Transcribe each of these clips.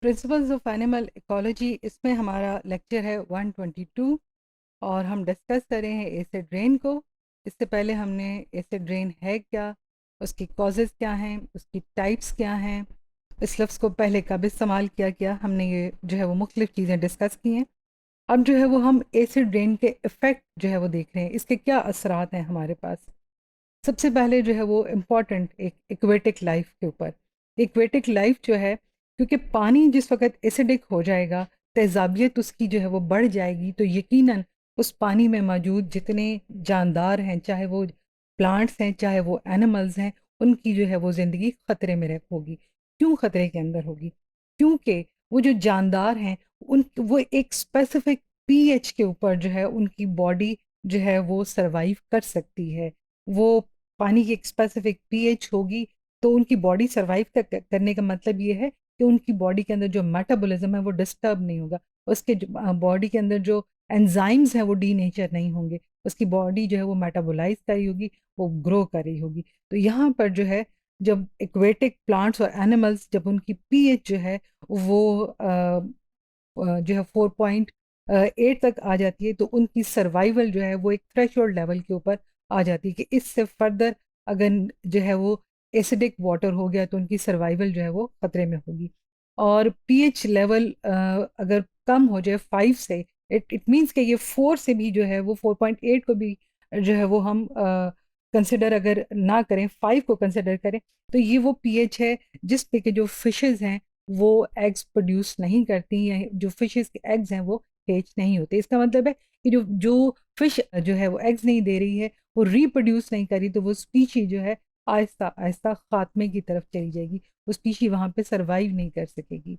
Principles of animal ecology, इसमें हमारा lecture है 122 और हम डिस्कस कर रहे हैं एसिड रेन को। इससे पहले हमने एसिड रेन है क्या, उसकी कॉजेज़ क्या हैं, उसकी टाइप्स क्या हैं, इस लफ्ज़ को पहले कब इस्तेमाल किया गया, हमने ये जो है वो मुख्तलिफ चीज़ें डिस्कस की हैं। अब जो है वो हम एसिड रेन के इफ़ेक्ट जो है वो देख रहे हैं, इसके क्या असरात हैं हमारे पास। सबसे पहले जो है वो इम्पॉर्टेंट एक एक्वेटिक लाइफ के ऊपर। एक्वेटिक लाइफ जो है, क्योंकि पानी जिस वक़्त एसिडिक हो जाएगा, तेज़ाबियत उसकी जो है वो बढ़ जाएगी, तो यकीनन उस पानी में मौजूद जितने जानदार हैं, चाहे वो प्लांट्स हैं, चाहे वो एनिमल्स हैं, उनकी जो है वो ज़िंदगी ख़तरे में रह होगी। क्यों ख़तरे के अंदर होगी? क्योंकि वो जो जानदार हैं, वो एक स्पेसिफ़िक पीएच के ऊपर जो है उनकी बॉडी जो है वो सर्वाइव कर सकती है। वो पानी की एक स्पेसिफिक पीएच होगी, तो उनकी बॉडी सर्वाइव करने का मतलब ये है कि उनकी बॉडी के अंदर जो मेटाबॉलिज्म है वो डिस्टर्ब नहीं होगा। उसके बॉडी के अंदर जो एंजाइम्स हैं वो डीनेचर नहीं होंगे। उसकी बॉडी जो है वो मेटाबोलाइज़ कर रही होगी, वो ग्रो कर रही होगी। तो यहाँ पर जो है, जब एक्वेटिक प्लांट्स और एनिमल्स जब उनकी पीएच जो है वो जो है 4.8 तक आ जाती है, तो उनकी सर्वाइवल जो है वो एक थ्रेशोल्ड लेवल के ऊपर आ जाती है कि इससे फर्दर अगर जो है वो एसिडिक वाटर हो गया तो उनकी सर्वाइवल जो है वो खतरे में होगी। और पीएच लेवल अगर कम हो जाए 5 से, इट इट मीन्स कि ये 4 से भी जो है वो 4.8 को भी जो है वो हम कंसिडर अगर ना करें, 5 को कंसिडर करें, तो ये वो पीएच है जिस पे के जो फिशेज़ हैं वो एग्स प्रोड्यूस नहीं करती हैं, जो फिशेज़ के एग्स हैं वो हैच नहीं होते। इसका मतलब है कि जो जो फिश जो है वो एग्स नहीं दे रही है, वो रिप्रोड्यूस नहीं कर रही, तो वो स्पीशी जो है आहिस्ता-आहिस्ता ख़ात्मे की तरफ चली जाएगी। वो स्पीशी वहाँ पे सर्वाइव नहीं कर सकेगी।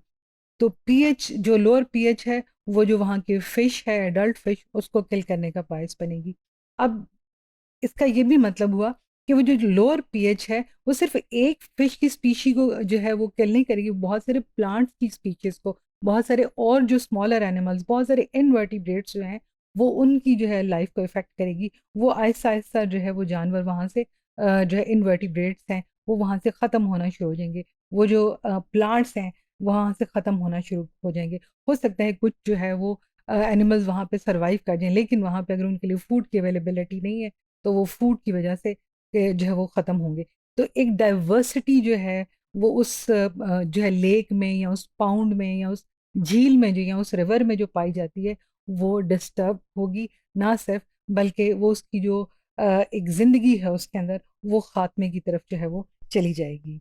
तो पीएच जो लोअर पीएच है, वो जो वहाँ की फिश है, एडल्ट फिश, उसको किल करने का बायस बनेगी। अब इसका ये भी मतलब हुआ कि वो जो लोअर पीएच है, वो सिर्फ़ एक फ़िश की स्पीशी को जो है वो किल नहीं करेगी, बहुत सारे प्लांट्स की स्पीशीज़ को, बहुत सारे और जो स्मॉलर एनिमल्स, बहुत सारे इनवर्टिब्रेट्स जो हैं, वो उनकी जो है लाइफ़ को इफ़ेक्ट करेगी। वो आहिस्ता-आहिस्ता जो है वो जानवर वहाँ से जो है इनवर्टिब्रेट्स हैं, वो वहाँ से ख़त्म होना शुरू हो जाएँगे। वो जो प्लांट्स हैं, वहाँ से ख़त्म होना शुरू हो जाएँगे। हो सकता है कुछ जो है वो एनिमल्स वहाँ पे सर्वाइव कर जाएँ, लेकिन वहाँ पे अगर उनके लिए फूड की अवेलेबिलिटी नहीं है, तो वो फूड की वजह से जो है वो ख़त्म होंगे। तो एक डाइवर्सिटी जो है वो उस जो है लेक में या उस पाउंड में या उस झील में जो या उस रिवर में जो पाई जाती है, वो डिस्टर्ब होगी। ना सिर्फ, बल्कि वो उसकी जो एक ज़िंदगी है उसके अंदर, वो ख़ात्मे की तरफ जो है वो चली जाएगी।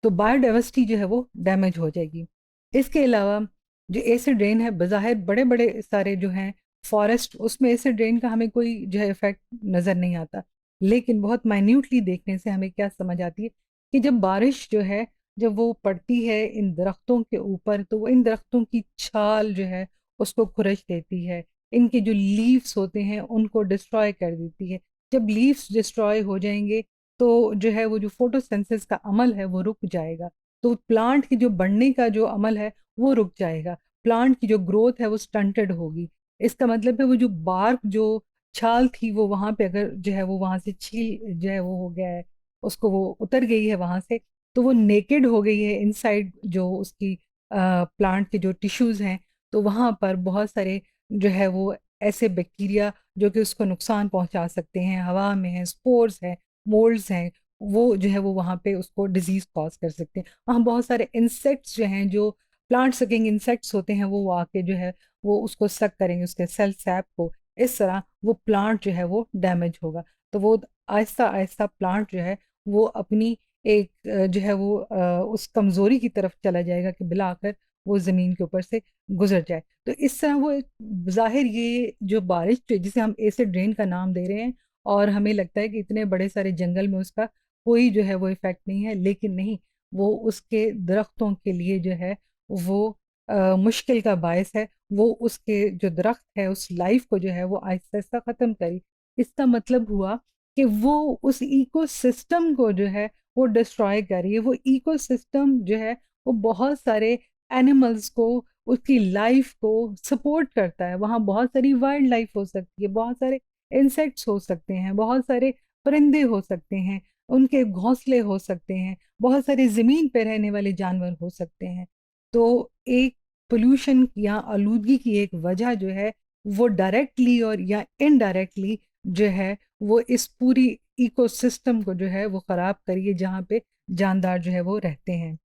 तो बायोडाइवर्सिटी जो है वो डैमेज हो जाएगी। इसके अलावा जो एसिड रेन है, बज़ाहिर बड़े-बड़े सारे जो हैं फॉरेस्ट, उसमें एसिड रेन का हमें कोई जो है इफ़ेक्ट नज़र नहीं आता। लेकिन बहुत माइन्यूटली देखने से हमें क्या समझ आती है कि जब बारिश जो है, जब वो पड़ती है इन दरख्तों के ऊपर, तो वो इन दरख्तों की छाल जो है उसको खुरच देती है। इनके जो लीव्स होते हैं उनको डिस्ट्रॉय कर देती है। जब लीव्स डिस्ट्रॉय हो जाएँगे, तो जो है वो जो फोटोसिंथेसिस का अमल है वो रुक जाएगा। तो प्लांट की जो बढ़ने का जो अमल है वो रुक जाएगा। प्लांट की जो ग्रोथ है वो स्टंटेड होगी। इसका मतलब है वो जो बार्क जो छाल थी वो वहाँ पे अगर जो है वो वहाँ से छील जो है वो हो गया है, उसको वो उतर गई है वहाँ से, तो वो नेकेड हो गई है इनसाइड जो उसकी प्लांट के जो टिश्यूज़ हैं, तो वहाँ पर बहुत सारे जो है वो ऐसे बैक्टीरिया जो कि उसको नुकसान पहुँचा सकते हैं, हवा में है, स्पोर्स हैं, मोल्ड्स हैं, वो जो है वो वहाँ पे उसको डिज़ीज़ कॉज़ कर सकते हैं। वहाँ बहुत सारे इंसेक्ट्स जो हैं, जो प्लांट सकिंग इंसेक्ट्स होते हैं, वो आके जो है वो उसको सक करेंगे, उसके सेल सैप को। इस तरह वो प्लांट जो है वो डैमेज होगा। तो वो आहिस्ता-आहिस्ता प्लांट जो है वो अपनी एक जो है वो उस कमज़ोरी की तरफ चला जाएगा कि बिला आखिर वो ज़मीन के ऊपर से गुज़र जाए। तो इस तरह वो एक ज़ाहिर ये जो बारिश जो जिसे हम एसिड रेन का नाम दे रहे हैं, और हमें लगता है कि इतने बड़े सारे जंगल में उसका कोई जो है वो इफ़ेक्ट नहीं है, लेकिन नहीं, वो उसके दरख्तों के लिए जो है वो मुश्किल का बायस है। वो उसके जो दरख्त है उस लाइफ़ को जो है वो आहिस्ता-आहिस्ता ख़त्म करी। इसका मतलब हुआ कि वो उस इकोसिस्टम को जो है वो डिस्ट्रॉय कर रही है। वो इकोसिस्टम जो है वो बहुत सारे एनिमल्स को, उसकी लाइफ़ को सपोर्ट करता है। वहाँ बहुत सारी वाइल्ड लाइफ़ हो सकती है, बहुत सारे इंसेक्ट्स हो सकते हैं, बहुत सारे परिंदे हो सकते हैं, उनके घोंसले हो सकते हैं, बहुत सारे ज़मीन पे रहने वाले जानवर हो सकते हैं। तो एक पोल्यूशन या आलूदगी की एक वजह जो है वो डायरेक्टली और या इनडायरेक्टली जो है वो इस पूरी इकोसिस्टम को जो है वो ख़राब करिए जहाँ पे जानदार जो है वो रहते हैं।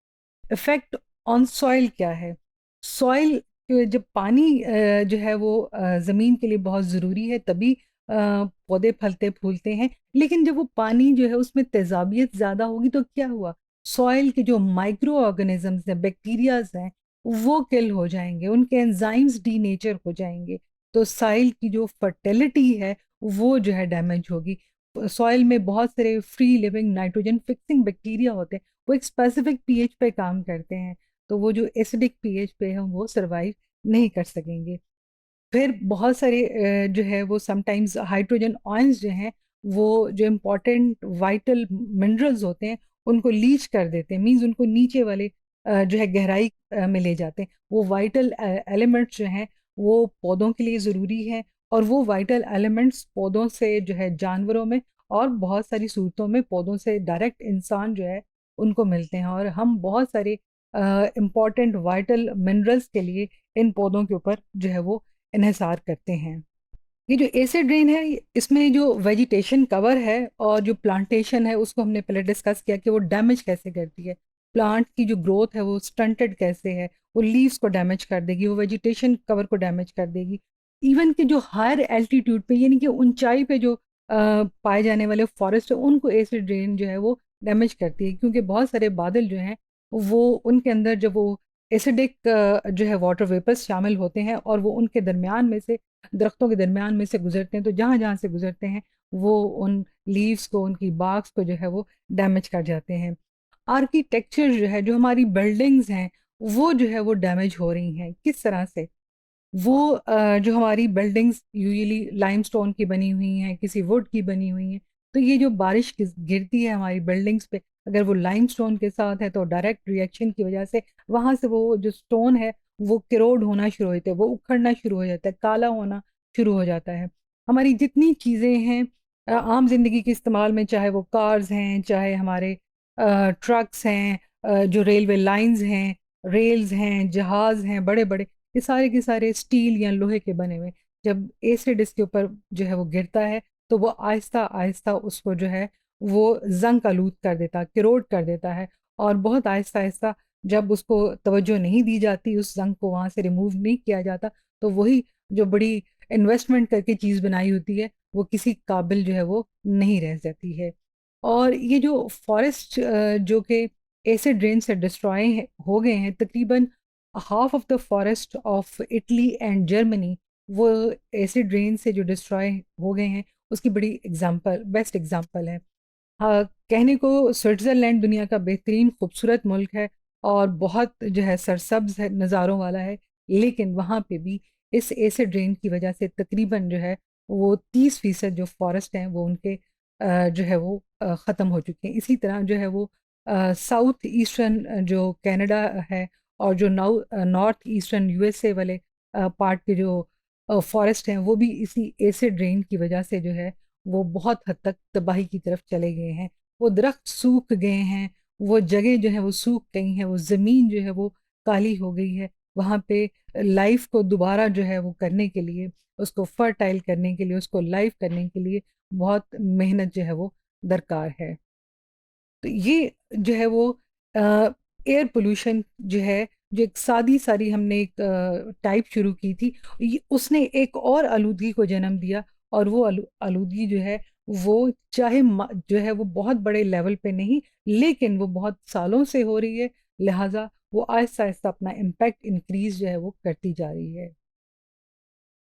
इफेक्ट ऑन सॉइल क्या है? सॉइल, जब पानी जो है वो ज़मीन के लिए बहुत ज़रूरी है तभी पौधे फलते फूलते हैं, लेकिन जब वो पानी जो है उसमें तेज़ाबियत ज़्यादा होगी तो क्या हुआ? सॉइल के जो माइक्रो ऑर्गेनिजम्स हैं, बैक्टीरियाज हैं, वो किल हो जाएंगे, उनके एंजाइम्स डीनेचर हो जाएंगे, तो सॉइल की जो फर्टिलिटी है वो जो है डैमेज होगी। सॉइल में बहुत सारे free living nitrogen fixing bacteria होते हैं, वो एक स्पेसिफिक पीएच पे काम करते हैं, तो वो जो एसिडिक पीएच पे है वो सरवाइव नहीं कर सकेंगे। फिर बहुत सारे जो है वो समटाइम्स हाइड्रोजन आयंस जो हैं वो जो इम्पोर्टेंट वाइटल मिनरल्स होते हैं उनको लीच कर देते हैं, मींस उनको नीचे वाले जो है गहराई में ले जाते हैं। वो वाइटल एलिमेंट्स जो हैं वो पौधों के लिए ज़रूरी है, और वो वाइटल एलिमेंट्स पौधों से जो है जानवरों में और बहुत सारी सूरतों में पौधों से डायरेक्ट इंसान जो है उनको मिलते हैं, और हम बहुत सारे इम्पॉर्टेंट वाइटल मिनरल्स के लिए इन पौधों के ऊपर जो है वो इन्हिसार करते हैं। ये जो एसिड रेन है इसमें जो वेजिटेशन कवर है और जो प्लांटेशन है उसको हमने पहले डिस्कस किया कि वो डैमेज कैसे करती है। प्लांट की जो ग्रोथ है वो स्टंटेड कैसे है, वो लीव्स को डैमेज कर देगी, वो वेजिटेशन कवर को डैमेज कर देगी। इवन कि जो हायर एल्टीट्यूड पे यानी कि ऊंचाई पे जो पाए जाने वाले फॉरेस्ट है उनको एसिड रेन जो है वो डैमेज करती है, क्योंकि बहुत सारे बादल जो हैं वो उनके अंदर जब वो एसिडिक जो है वाटर वेपर्स शामिल होते हैं और वो उनके दरमियान में से, दरख्तों के दरमियान में से गुजरते हैं, तो जहाँ जहाँ से गुजरते हैं वो उन लीव्स को, उनकी बाग्स को जो है वो डैमेज कर जाते हैं। आर्किटेक्चर जो है, जो हमारी बिल्डिंग्स हैं वो जो है वो डैमेज हो रही हैं। किस तरह से? वो जो हमारी बिल्डिंग्स यूजुअली लाइमस्टोन की बनी हुई हैं, किसी वुड की बनी हुई हैं, तो ये जो बारिश गिरती है हमारी बिल्डिंग्स पे, अगर वो लाइमस्टोन के साथ है तो डायरेक्ट रिएक्शन की वजह से वहाँ से वो जो स्टोन है वो किरोड होना शुरू हो जाता है, वो उखड़ना शुरू हो जाता है, काला होना शुरू हो जाता है। हमारी जितनी चीज़ें हैं आम जिंदगी के इस्तेमाल में, चाहे वो कार्स हैं, चाहे हमारे ट्रक्स हैं, जो रेलवे लाइंस हैं, रेल्स हैं, जहाज हैं बड़े बड़े, ये सारे के सारे स्टील या लोहे के बने हुए। जब एसिड इसके ऊपर जो है वो गिरता है तो वो आहिस्ता आहिस्ता उसको जो है वो जंग आलूद कर देता, किरोड कर देता है, और बहुत आहिस्ता आहिस्ता जब उसको तवज्जो नहीं दी जाती, उस जंग को वहाँ से रिमूव नहीं किया जाता, तो वही जो बड़ी इन्वेस्टमेंट करके चीज़ बनाई होती है वो किसी काबिल जो है वो नहीं रह जाती है। और ये जो फॉरेस्ट जो कि एसिड रेन से डिस्ट्रॉय हो गए हैं, तकरीबन half of the forest of Italy and Germany वो एसिड रेन से जो डिस्ट्रॉय हो गए हैं उसकी बड़ी एग्जांपल, बेस्ट एग्जांपल है। हाँ, कहने को स्विट्ज़रलैंड दुनिया का बेहतरीन खूबसूरत मुल्क है और बहुत जो है सरसब्ज है, नज़ारों वाला है, लेकिन वहाँ पे भी इस एसिड रेन की वजह से तकरीबन जो है वो 30% जो फॉरेस्ट हैं वो उनके जो है वो ख़त्म हो चुके हैं। इसी तरह जो है वो साउथ ईस्टर्न जो कनाडा है और जो नॉर्थ ईस्टर्न यूएसए वाले पार्ट के जो फॉरेस्ट हैं वो भी इसी एसिड रेन की वजह से जो है वो बहुत हद तक तबाही की तरफ चले गए हैं। वो दरख्त सूख गए हैं, वो जगह जो है वो सूख गई हैं, वो ज़मीन जो है वो काली हो गई है। वहाँ पे लाइफ को दोबारा जो है वो करने के लिए, उसको फर्टाइल करने के लिए, उसको लाइव करने के लिए बहुत मेहनत जो है वो दरकार है। तो ये जो है वो एयर पोल्यूशन जो है, जो एक सादी सारी हमने एक टाइप शुरू की थी, उसने एक और आलूदगी को जन्म दिया, और वो आलूदगी जो है वो चाहे जो है वो बहुत बड़े लेवल पे नहीं, लेकिन वो बहुत सालों से हो रही है, लिहाजा वो आहिस्ता आहिस्ता अपना इम्पैक्ट इंक्रीज जो है वो करती जा रही है।